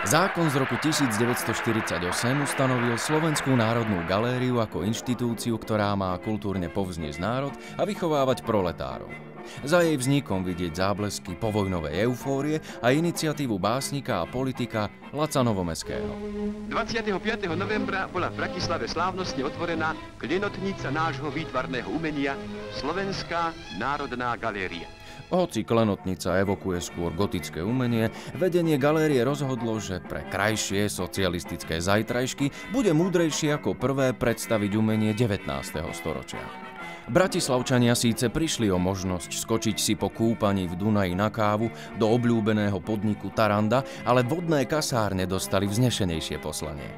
Zákon z roku 1948 ustanovil Slovenskú národnú galériu ako inštitúciu, ktorá má kultúrne povzniesť národ a vychovávať proletárov. Za jej vznikom vidieť záblesky povojnovej eufórie a iniciatívu básnika a politika Laca Novomeského. 25. novembra bola v Bratislave slávnostne otvorená klenotnica nášho výtvarného umenia Slovenská národná galéria. Hoci klenotnica evokuje skôr gotické umenie, vedenie galérie rozhodlo, že pre krajšie socialistické zajtrajšky bude múdrejšie ako prvé predstaviť umenie 19. storočia. Bratislavčania síce prišli o možnosť skočiť si po kúpaní v Dunaji na kávu do obľúbeného podniku Taranda, ale vodné kasárne dostali vznešenejšie poslanie.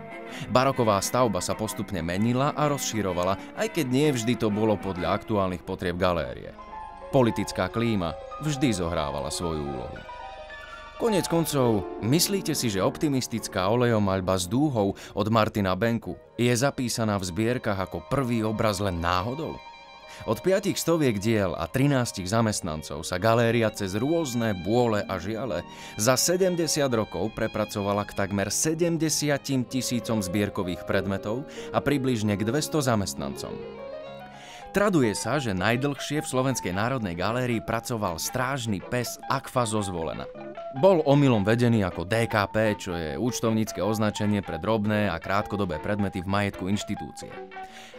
Baroková stavba sa postupne menila a rozširovala, aj keď nie vždy to bolo podľa aktuálnych potrieb galérie. Politická klíma vždy zohrávala svoju úlohu. Koniec koncov, myslíte si, že optimistická olejomaľba s dúhou od Martina Benku je zapísaná v zbierkach ako prvý obraz len náhodou? Od 5 stoviek diel a 13 zamestnancov sa galéria cez rôzne bôle a žiale za 70 rokov prepracovala k takmer 70 000 zbierkových predmetov a približne k 200 zamestnancom. Traduje sa, že najdlhšie v Slovenskej národnej galérii pracoval strážny pes Akfa zo Zvolena. Bol omylom vedený ako DKP, čo je účtovnícke označenie pre drobné a krátkodobé predmety v majetku inštitúcie.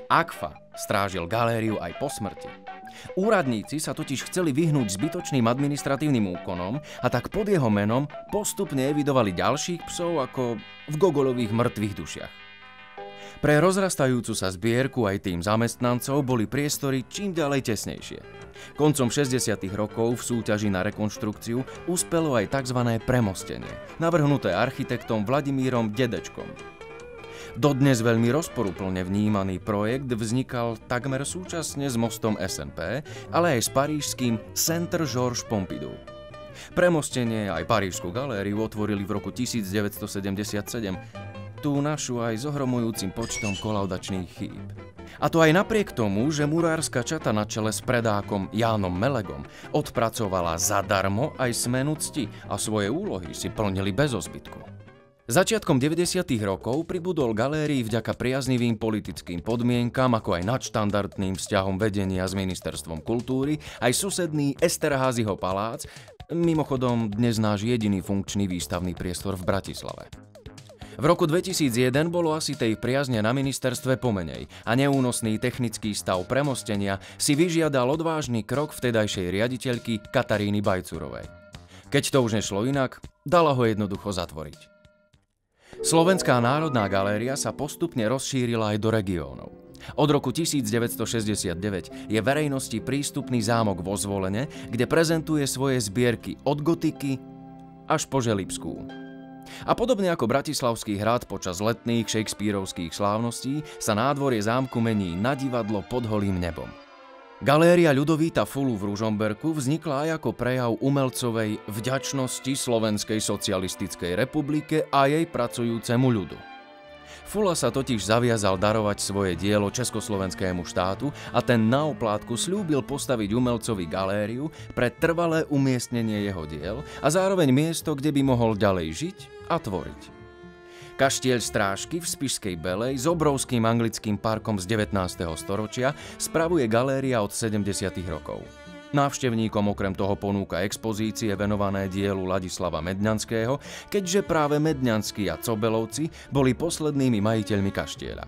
Akfa strážil galériu aj po smrti. Úradníci sa totiž chceli vyhnúť zbytočným administratívnym úkonom a tak pod jeho menom postupne evidovali ďalších psov ako v Gogolových mŕtvych dušiach. Pre rozrastajúcu sa zbierku aj tým zamestnancov boli priestory čím ďalej tesnejšie. Koncom 60. rokov v súťaži na rekonštrukciu uspelo aj tzv. Premostenie, navrhnuté architektom Vladimírom Dedečkom. Dodnes veľmi rozporuplne vnímaný projekt vznikal takmer súčasne s mostom SNP, ale aj s parížským Centre Georges Pompidou. Premostenie aj Parížskú galériu otvorili v roku 1977, tú našu aj s ohromujúcim počtom kolaudačných chýb. A to aj napriek tomu, že murárska čata na čele s predákom Jánom Melegom odpracovala zadarmo aj smenu cti a svoje úlohy si plnili bez ozbytku. Začiatkom 90. rokov pribudol galérii vďaka priaznivým politickým podmienkam, ako aj nadštandardným vzťahom vedenia s Ministerstvom kultúry, aj susedný Esterházyho palác, mimochodom dnes náš jediný funkčný výstavný priestor v Bratislave. V roku 2001 bolo asi tej priazne na ministerstve pomenej a neúnosný technický stav premostenia si vyžiadal odvážny krok vtedajšej riaditeľky Kataríny Bajcurovej. Keď to už nešlo inak, dala ho jednoducho zatvoriť. Slovenská národná galéria sa postupne rozšírila aj do regiónov. Od roku 1969 je verejnosti prístupný zámok vo Zvolene, kde prezentuje svoje zbierky od gotiky až po Želibskú. A podobne ako Bratislavský hrad počas letných shakespearovských slávností sa nádvorie zámku mení na divadlo pod holým nebom. Galéria Ľudovíta Fulu v Ružomberku vznikla aj ako prejav umelcovej vďačnosti Slovenskej socialistickej republike a jej pracujúcemu ľudu. Fula sa totiž zaviazal darovať svoje dielo československému štátu a ten na oplátku sľúbil postaviť umelcovi galériu pre trvalé umiestnenie jeho diel a zároveň miesto, kde by mohol ďalej žiť a tvoriť. Kaštieľ Strážky v Spišskej Belej s obrovským anglickým parkom z 19. storočia spravuje galéria od 70. rokov. Návštevníkom okrem toho ponúka expozície venované dielu Ladislava Medňanského, keďže práve Medňanskí a Cobelovci boli poslednými majiteľmi kaštieľa.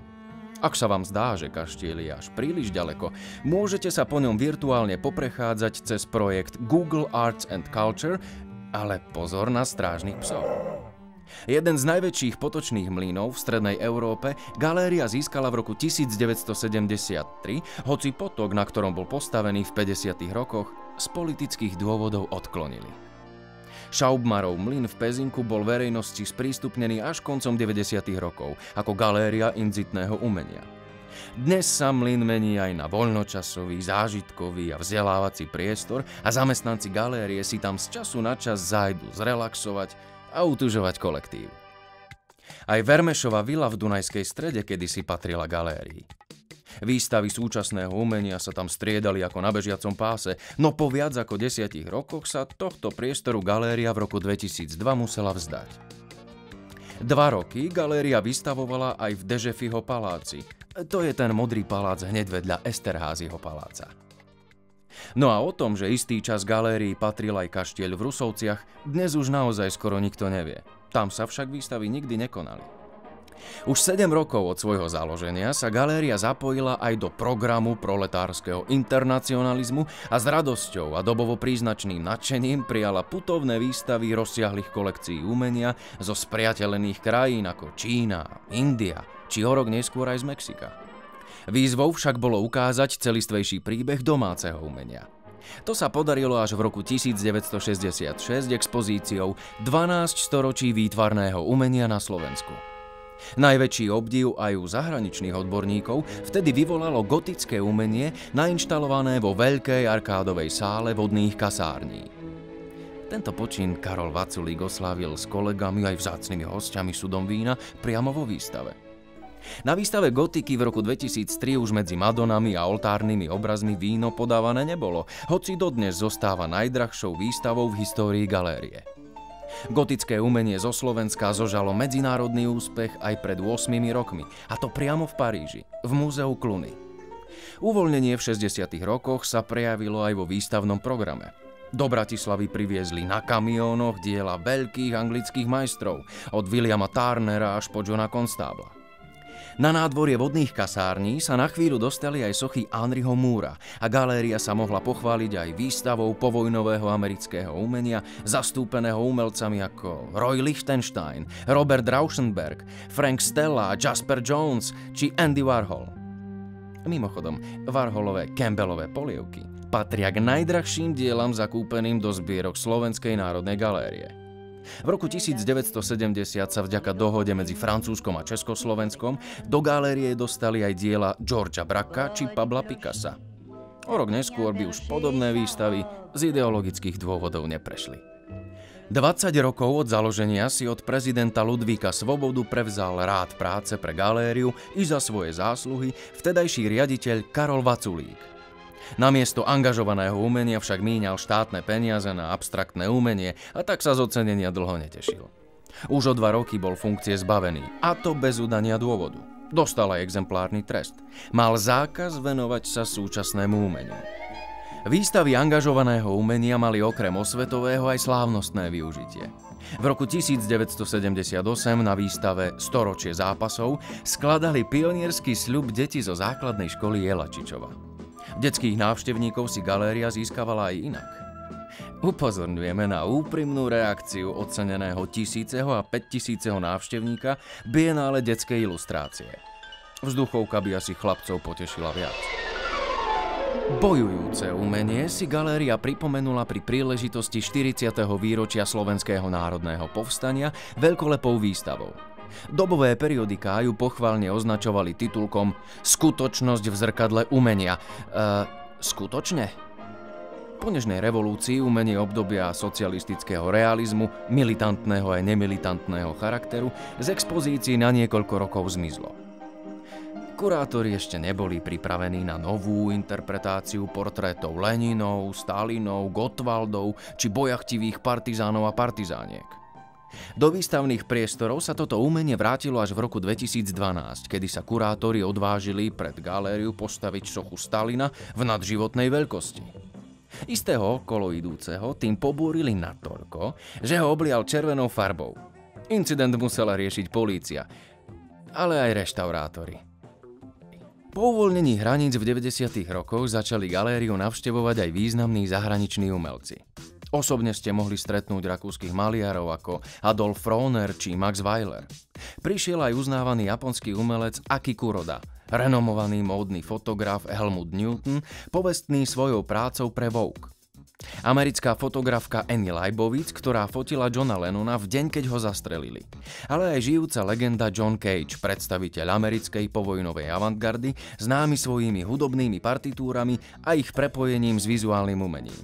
Ak sa vám zdá, že kaštieľ je až príliš ďaleko, môžete sa po ňom virtuálne poprechádzať cez projekt Google Arts and Culture, ale pozor na strážnych psov. Jeden z najväčších potočných mlynov v strednej Európe galéria získala v roku 1973, hoci potok, na ktorom bol postavený v 50. rokoch, z politických dôvodov odklonili. Šaubmarov mlyn v Pezinku bol verejnosti sprístupnený až koncom 90. rokov ako galéria inzitného umenia. Dnes sa mlyn mení aj na voľnočasový, zážitkový a vzdelávací priestor a zamestnanci galérie si tam z času na čas zájdu zrelaxovať a utužovať kolektív. Aj Vermešova vila v Dunajskej Strede kedysi patrila galérii. Výstavy súčasného umenia sa tam striedali ako na bežiacom páse, no po viac ako 10 rokoch sa tohto priestoru galéria v roku 2002 musela vzdať. 2 roky galéria vystavovala aj v Dežefiho paláci. To je ten modrý palác hneď vedľa Esterházyho paláca. No a o tom, že istý čas galérii patril aj kaštieľ v Rusovciach, dnes už naozaj skoro nikto nevie. Tam sa však výstavy nikdy nekonali. Už 7 rokov od svojho založenia sa galéria zapojila aj do programu proletárskeho internacionalizmu a s radosťou a dobovo príznačným nadšením prijala putovné výstavy rozsiahlych kolekcií umenia zo spriateľených krajín ako Čína, India či o rok neskôr aj z Mexika. Výzvou však bolo ukázať celistvejší príbeh domáceho umenia. To sa podarilo až v roku 1966 expozíciou 12 storočí výtvarného umenia na Slovensku. Najväčší obdiv aj u zahraničných odborníkov vtedy vyvolalo gotické umenie nainštalované vo veľkej arkádovej sále vodných kasární. Tento počin Karol Vaculík oslávil s kolegami aj vzácnymi hosťami sudom vína priamo vo výstave. Na výstave gotiky v roku 2003 už medzi Madonami a oltárnymi obrazmi víno podávané nebolo, hoci dodnes zostáva najdrahšou výstavou v histórii galérie. Gotické umenie zo Slovenska zožalo medzinárodný úspech aj pred 8 rokmi, a to priamo v Paríži, v múzeu Cluny. Uvoľnenie v 60. rokoch sa prejavilo aj vo výstavnom programe. Do Bratislavy priviezli na kamiónoch diela veľkých anglických majstrov, od Williama Turnera až po Johna Constabla. Na nádvorie vodných kasární sa na chvíľu dostali aj sochy Henryho Moora a galéria sa mohla pochváliť aj výstavou povojnového amerického umenia, zastúpeného umelcami ako Roy Lichtenstein, Robert Rauschenberg, Frank Stella, Jasper Jones či Andy Warhol. Mimochodom, Warholové Campbellové polievky patria k najdrahším dielam zakúpeným do zbierok Slovenskej národnej galérie. V roku 1970 sa vďaka dohode medzi Francúzskom a Československom do galérie dostali aj diela Georgea Bracka či Pabla Picassa. O rok neskôr by už podobné výstavy z ideologických dôvodov neprešli. 20 rokov od založenia si od prezidenta Ludvíka Svobodu prevzal rád práce pre galériu i za svoje zásluhy vtedajší riaditeľ Karol Vaculík. Namiesto angažovaného umenia však míňal štátne peniaze na abstraktné umenie a tak sa z ocenenia dlho netešil. Už o 2 roky bol funkcie zbavený, a to bez udania dôvodu. Dostal aj exemplárny trest. Mal zákaz venovať sa súčasnému umeniu. Výstavy angažovaného umenia mali okrem osvetového aj slávnostné využitie. V roku 1978 na výstave Storočie zápasov skladali pionierský sľub deti zo základnej školy Jelačičova. Detských návštevníkov si galéria získavala aj inak. Upozorňujeme na úprimnú reakciu oceneného 1000. a 5000. návštevníka Bienále detskej ilustrácie. Vzduchovka by asi chlapcov potešila viac. Bojujúce umenie si galéria pripomenula pri príležitosti 40. výročia Slovenského národného povstania veľkolepou výstavou. Dobové periodiká ju pochválne označovali titulkom Skutočnosť v zrkadle umenia. Skutočne? Po nežnej revolúcii umenie obdobia socialistického realizmu, militantného aj nemilitantného charakteru z expozícií na niekoľko rokov zmizlo. Kurátori ešte neboli pripravení na novú interpretáciu portrétov Leninov, Stalinov, Gottwaldov či bojachtivých partizánov a partizániek. Do výstavných priestorov sa toto umenie vrátilo až v roku 2012, kedy sa kurátori odvážili pred galériu postaviť sochu Stalina v nadživotnej veľkosti. Istého okolo idúceho tým pobúrili natoľko, že ho oblial červenou farbou. Incident musela riešiť polícia, ale aj reštaurátori. Po uvoľnení hraníc v 90. rokoch začali galériu navštevovať aj významní zahraniční umelci. Osobne ste mohli stretnúť rakúskych maliarov ako Adolf Frohner či Max Weiler. Prišiel aj uznávaný japonský umelec Aki Kuroda, renomovaný módny fotograf Helmut Newton, povestný svojou prácou pre Vogue. Americká fotografka Annie Leibovitz, ktorá fotila Johna Lennona v deň, keď ho zastrelili. Ale aj žijúca legenda John Cage, predstaviteľ americkej povojnovej avantgardy, známy svojimi hudobnými partitúrami a ich prepojením s vizuálnym umením.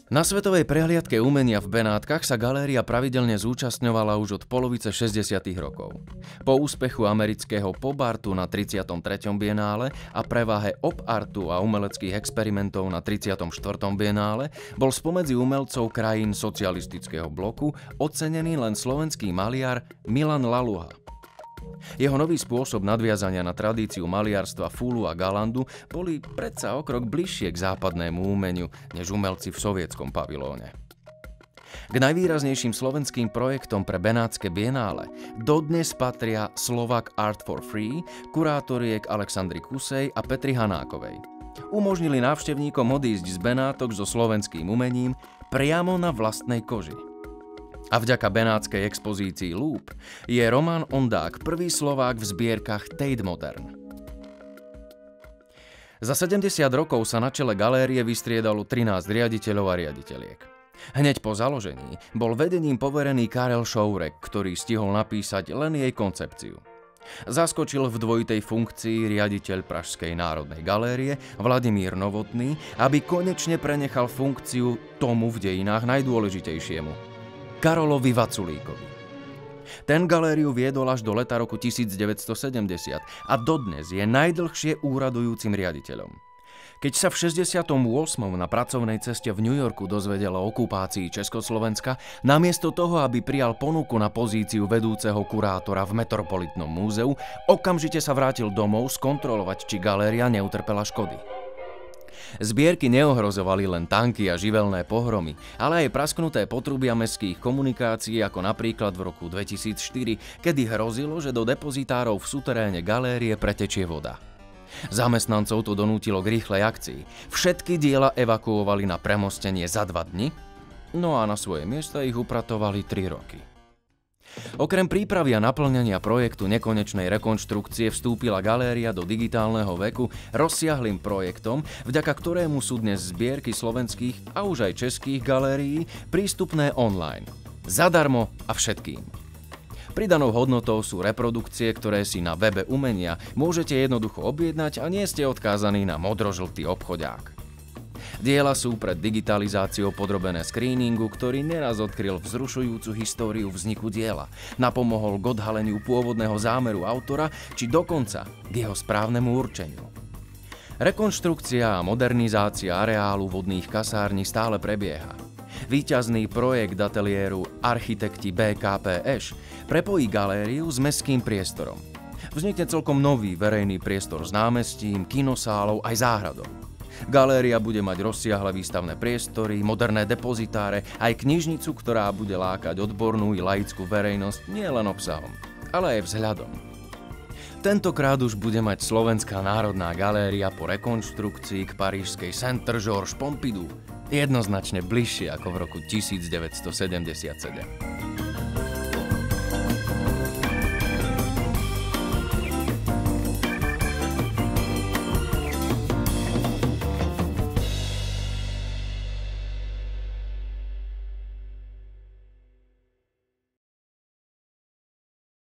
Na svetovej prehliadke umenia v Benátkach sa galéria pravidelne zúčastňovala už od polovice 60. rokov. Po úspechu amerického pop artu na 33. bienále a prevahe op artu a umeleckých experimentov na 34. bienále bol spomedzi umelcov krajín socialistického bloku ocenený len slovenský maliar Milan Laluha. Jeho nový spôsob nadviazania na tradíciu maliarstva Fúlu a Galandu boli predsa o krok bližšie k západnému umeniu než umelci v sovietskom pavilóne. K najvýraznejším slovenským projektom pre Benátske bienále dodnes patria Slovak Art for Free, kurátoriek Alexandry Kusej a Petry Hanákovej. Umožnili návštevníkom odísť z Benátok so slovenským umením priamo na vlastnej koži. A vďaka benátskej expozícii Loop je Roman Ondák prvý Slovák v zbierkach Tate Modern. Za 70 rokov sa na čele galérie vystriedalo 13 riaditeľov a riaditeľiek. Hneď po založení bol vedením poverený Karel Šourek, ktorý stihol napísať len jej koncepciu. Zaskočil v dvojitej funkcii riaditeľ Pražskej národnej galérie Vladimír Novotný, aby konečne prenechal funkciu tomu v dejinách najdôležitejšiemu, Karolovi Vaculíkovi. Ten galériu viedol až do leta roku 1970 a dodnes je najdlhšie úradujúcim riaditeľom. Keď sa v 68. na pracovnej ceste v New Yorku dozvedel o okupácii Československa, namiesto toho, aby prijal ponuku na pozíciu vedúceho kurátora v Metropolitnom múzeu, okamžite sa vrátil domov skontrolovať, či galéria neutrpela škody. Zbierky neohrozovali len tanky a živelné pohromy, ale aj prasknuté potrubia mestských komunikácií, ako napríklad v roku 2004, kedy hrozilo, že do depozitárov v suteréne galérie pretečie voda. Zamestnancov to donútilo k rýchlej akcii. Všetky diela evakuovali na premostenie za 2 dni, no a na svoje miesta ich upratovali 3 roky. Okrem prípravy a naplňania projektu nekonečnej rekonštrukcie vstúpila galéria do digitálneho veku rozsiahlym projektom, vďaka ktorému sú dnes zbierky slovenských a už aj českých galérií prístupné online. Zadarmo a všetkým. Pridanou hodnotou sú reprodukcie, ktoré si na webe umenia môžete jednoducho objednať a nie ste odkázaní na modrožltý obchodák. Diela sú pred digitalizáciou podrobené screeningu, ktorý neraz odkryl vzrušujúcu históriu vzniku diela, napomohol k odhaleniu pôvodného zámeru autora, či dokonca k jeho správnemu určeniu. Rekonštrukcia a modernizácia areálu vodných kasární stále prebieha. Víťazný projekt ateliéru Architekti BKPŠ prepojí galériu s mestským priestorom. Vznikne celkom nový verejný priestor s námestím, kinosálou aj záhradou. Galéria bude mať rozsiahle výstavné priestory, moderné depozitáre, aj knižnicu, ktorá bude lákať odbornú i laickú verejnosť nielen obsahom, ale aj vzhľadom. Tentokrát už bude mať Slovenská národná galéria po rekonštrukcii k parížskej Centre Georges Pompidou jednoznačne bližšie ako v roku 1977.